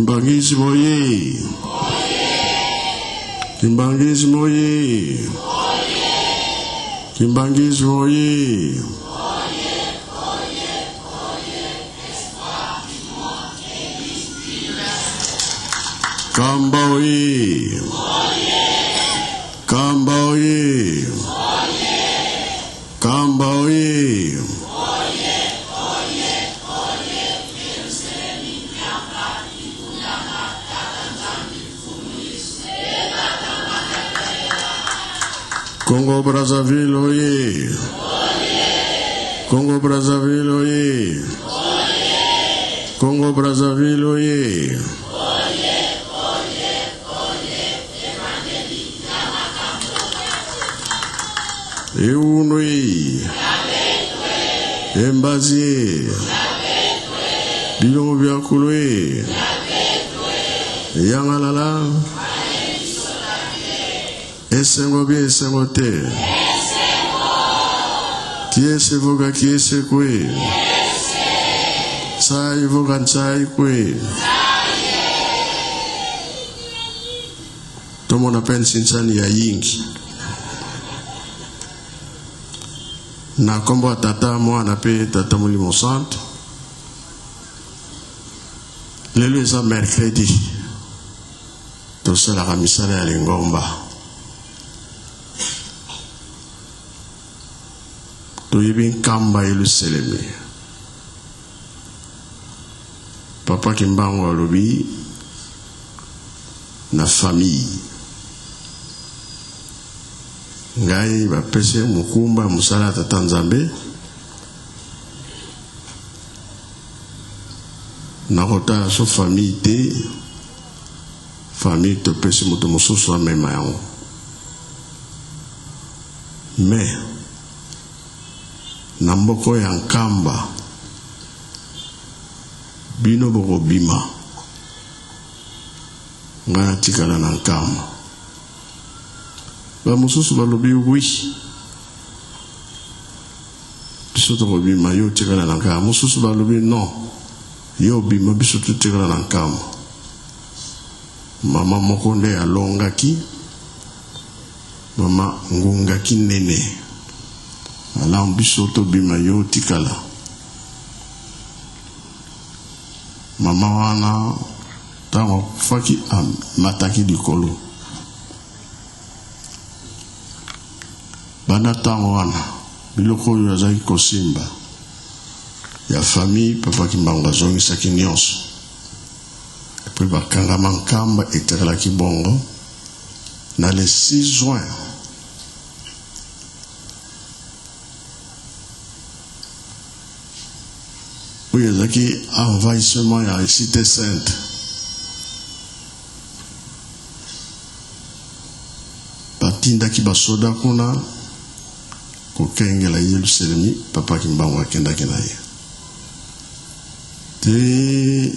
Kimbangisi moye. Kimbangisi moye. Kimbangisi moye. Kamba oye. Kamba oye. Kamba oye. Congo Brazzaville oye. Congo Brazzaville oye. Congo Brazzaville oye. Eunwe. Embazie. Bilongo byakulwe. Yangalala. Esengo bien, esengo te. Kiese voga, kiese kwe. Sai voga, sai kwe. Tomo na pensi nsani ya yingi. Na kombo tata mwana pe tata Molimo Santo. Lelo eza mercredi. Tosala kamisala ya lingomba. Toyibin kamba Yerusalemi. Papa Kimbangu alobi na famille. Ngai bapese mukumba musala tata Nzambe. Nakota so famille te. Famille to pese mutu mususu wa mema yango. Mais Namboko ya nkamba bino boko bima ngana tikala na nkamba ba mususu balobi wi biso to bima yo tikala na nkamba mususu balobi non yo bima biso to tikala na nkamba mama moko nde alongaki mama ngungaki nene alam biso to bima yo tikala mama wana tango faki mataki likolo bana tango wana biloko yo azaki kosimba ya famille Papa Kimbangu azongisaki nyonso epuis bakangama nkamba etekalaki bongo na le 6 juin où il y a qui envahissement à la cité sainte. Batinda ki basoda kuna kokengela Yerusalemi Papa Kimbangu akenda kenaye. Te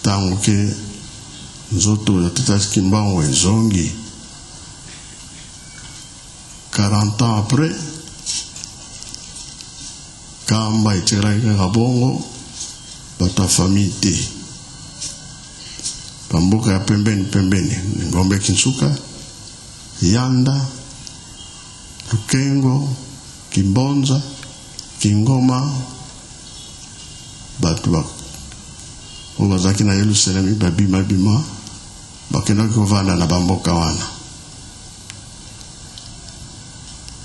tango ke nzoto ya tata Kimbangu ezongi 40 ans après kamba itiraka kabongo bata famille te pamboka ya pembeni ngombe Kinsuka Yanda Lukengo Kimbonza Kingoma batu obazaki na Yerusalemi babima bakenda kovanda na bamboka wana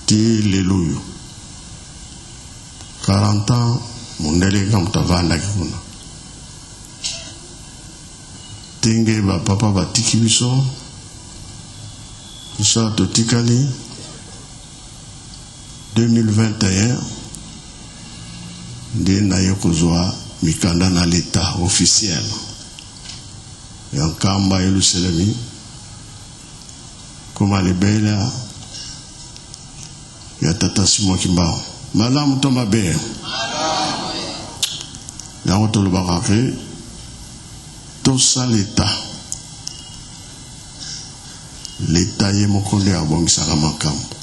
ti leluyo 40 ans mundele kamutavanda kikuna tenge ba papa batiki biso biso totikali 2021 nde naye kozwa mikanda na l'État officiel ya nkamba Yerusalemi koma libela ya tata Simon Kimbangu Madame Thomas Bé. Yango tolobaka ke tosa l'État ye mokonde abongisaka makambo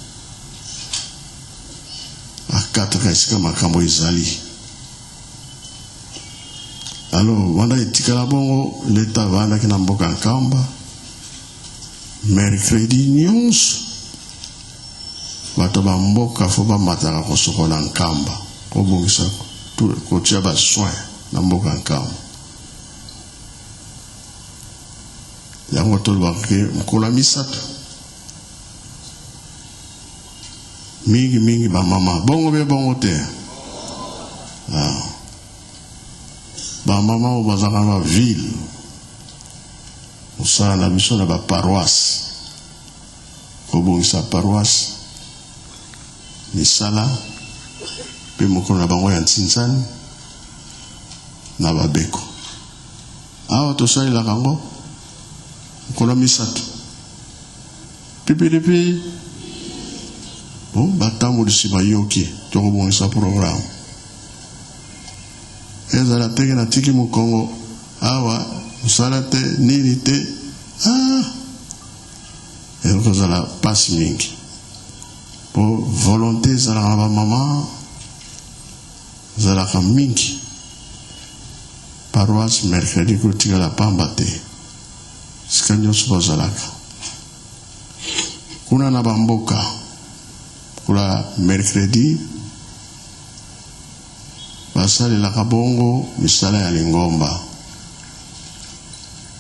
akataka esika makambo ezali alors wanda itikala bongo leta vanda kina mboka nkamba mercredi nyonso bato bamboka fo bamataka kosokola nkamba kobongisa kotia basoin na mboka nkamba yango tolobaka mokolo misato mingi bamama bongo be bongo te bamama oyo bazaka na ville osala na biso na baparoise kobongisa paroisse misala mpe mokolo na bango ya ntsinzani na babeko awa tosalelaka yango mokolo misato pipilipi batambolisi bayoki tokobongisa programme ezala teke na tiki mokongo awa mosala te nini te ekozala pasi mingi po volonté ezalaka na bamama ezalaka mingi paroisse mercredi kotikala pamba te sika nyonso bazalaka kuna na bamboka kula mercredi basalelaka bongo misala ya lingomba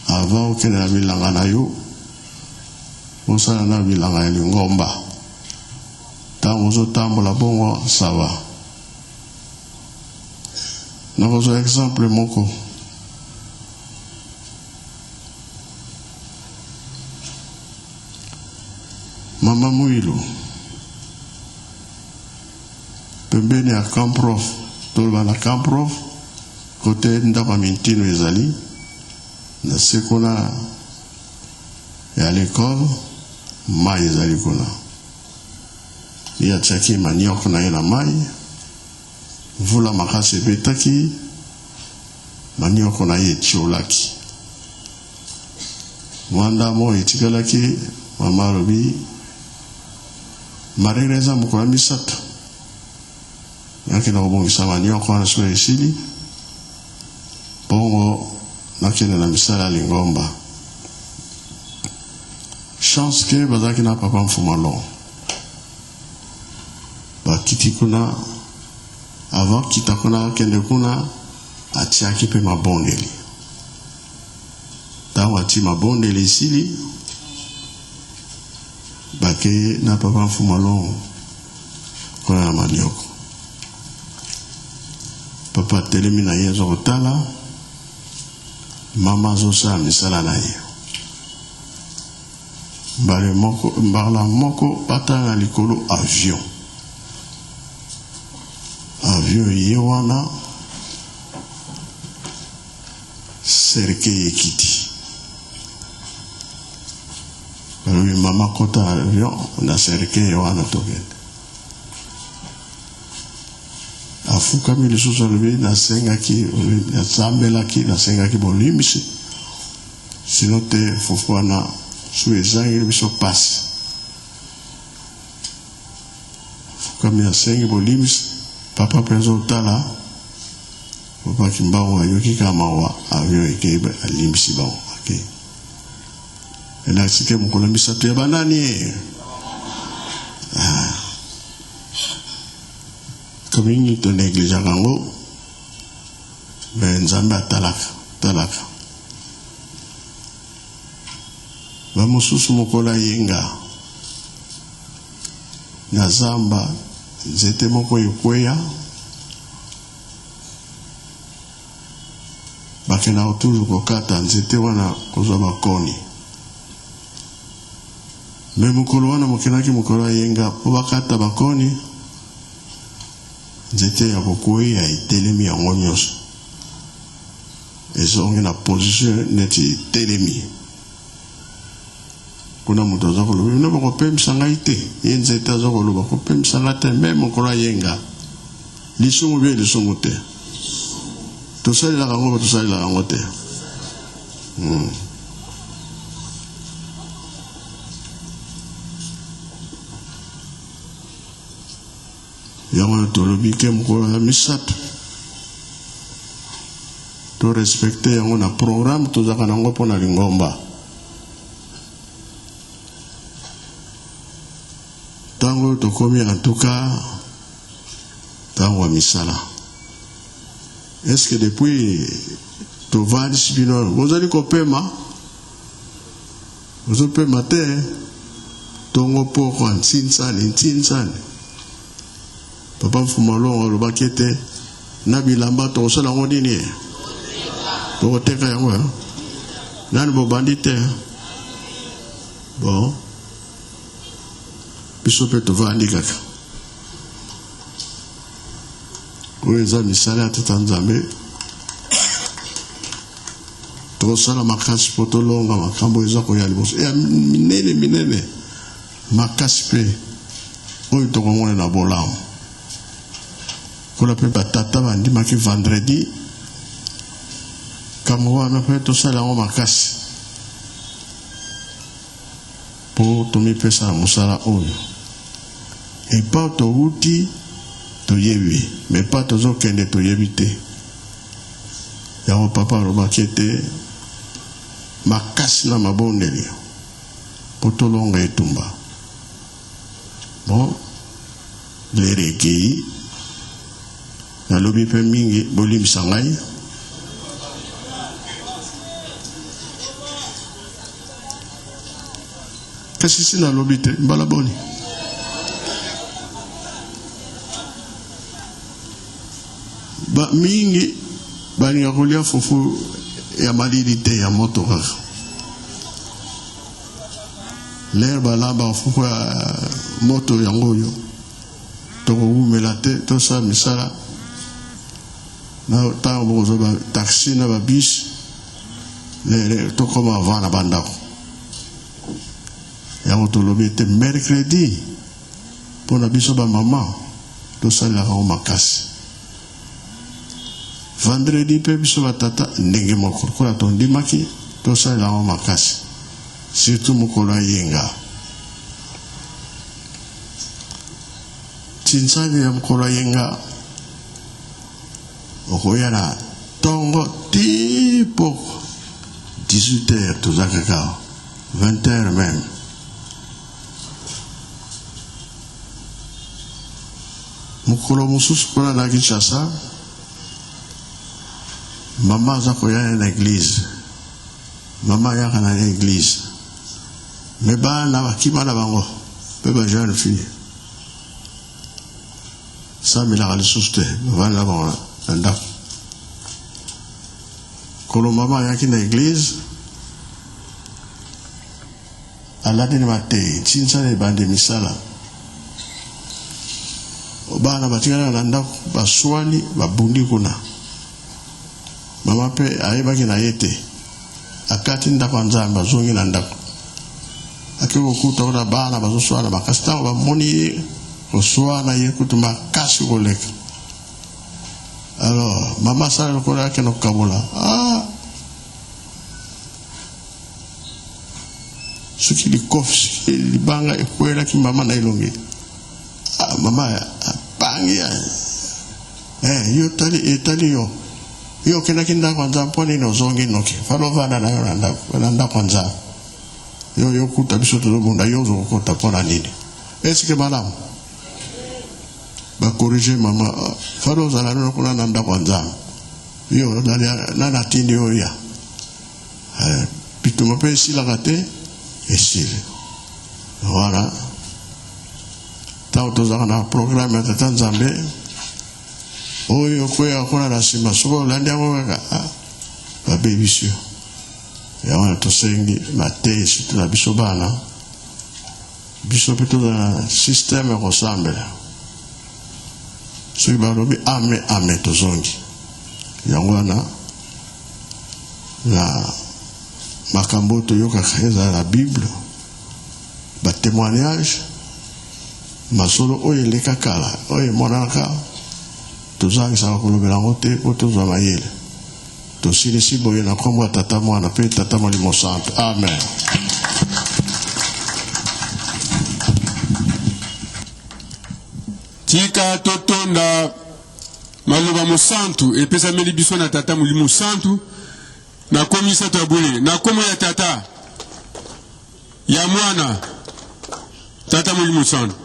avant okende na bilanga na yo osala na bilanga ya lingomba ntango ozotambola bongo sava nakozwa exemple moko mama Muilu pembeni ya Camprof toloba na Camprof kote ndako mintino ezali na sekona ya l'école mai ezali kuna ya tsaki maniok na ye na mai vula makasi ebetaki manioko na ye etiolaki mwanda mo etikalaki mama alobi maregreza mokolo misato nakenda kobongisa manioko wana soki esili bongo nakende na misala ya lingomba chance ke bazalaki na papa mfumalo bakiti kuna avant kita kuna kende kuna atiaki mpe mabondeli ntango ati mabondeli esili bake na papa mfumalo kuna na manioko papa telemi na ye azokotala mama azosala misala na ye mbala moko batala na likolo avion ye wana serke ekiti balobi mama kota avion na serke ye wana tokende afukami lisusu alobi nasengaki nasambelaki nasengaki bolimbisi sino te fufu wana su ezangi biso pasi afukami nasengi bolimbisi papa mpenza otala papa kimbango ayoki kama wa avion ekei alimbisi bango ake elakisi te mokolo misato ya banani kamingi to negligeaka yango nzambe atalaka bamosusu mokolo ayenga na zamba nzete moko ekweya bakenda toujours kokata nzete wana kozwa bakoni me mokolo wana mokendaki mokolo ayenga po bakata bakoni nzete ya kokweya etelemi yango nyonso ezongi na position neti telemi kuna moto aza koloba bino bakopemisa ngai te ye nzete aza koloba kopemisa ngai te me mokolo ayenga lisumu bie lisumu te tosalelaka yango batosalelaka yango te yango tolobi ke mokolo ya misato to respecte yango na programme tozaka nango mpona lingomba. Tango tokomi en tout cas tango ya misala. Est-ce que depuis tovandi bino bozali kopema ozopema te tongo poko ntinsani papa Fumalongo alobaki ete na bilamba tokosala yango nini tokoteka yango nani bobandi te bon biso mpe tovandi kaka oyo eza misala ya tata Nzambe tokosala makasi mpo tolonga makambo eza koya liboso ya minene makasi mpe oyo tokomona na bolamu kola mpe batata bandimaki vendredi kambo wana mpe tosala yango makasi mpo tomipesa na mosala oyo epa towuti toyebi me pa tozokende toyebi te yango papa alobaki ete makasi na mabondeli mpo tolonga etumba. Bon lereki nalobi mpe mingi bolimisa ngai kasi si nalobi te mbala boni ba mingi balinga kolia fufu ya malili te ya moto kaka ler balamba fufu ya moto yango oyo tokoumela te tosala misala na ntango bokozwa ba taxi na babis tokoma avant na bandako yango tolobi ete mercredi mpona biso bamama tosalelaka ngo makasi vendredi mpe biso batata ndenge moko kola tondimaki tosalelaka ngo makasi surtout mokolo ayenga tinsani ya mokolo ayenga okoya na tongo tipoko 18h toza kaka 20h même mokolo mosusu mpona na Kinshasa mama aza koya na église mama yaka na église me bana bakima na bango mpe ba jeune fille samilaka lisusu te bavandi na bango na ndako kolo mama ayaki na église alandini matei ntinsana ebandi misala bana batikala na ndako baswani babundi kuna mama mpe ayebaki na ye te akati ndako ya Nzambe azongi na ndako ake kokuta kuna bana bazoswana makasi ntango bamoni ye koswana ye kutu makasi koleka alors mama asala lokola akende kokabola soki likofi soki libanga ekwelaki mama na elongi mama apangi yo etali yo yo kendaki ndako ya Nzambe mpo nini ozongi noki falovanda na yo na ndako ya Nzambe yo kuta biso tozobunda yo ozokokota mpona nini esike malamu bakorige mama falo ozala nino kuna na ndako ya Nzambe yo nana tindi oya bituma mpe esilaka te esili voilà ntango tozalaka na programme ya tata Nzambe oyo kwea kuna na nsima soki olandi yango kaka babebiso yango na tosengi matei surtout na biso bana biso mpe tozala na systeme ya kosambela soki balobi ame tozongi yango wana na makambo toyokaka ezala na Bible batémoignage masolo oyo eleka kala oyo emonanaka tozangisaka kolobela yango te po tozwa mayele tosilisi boye na kombo ya tata mwana mpe tata molimo santo amen. Tika totonda maloba mosantu epesa meli biso na tata mulimu santu na komisa tabule na komo ya tata ya mwana tata mulimu santu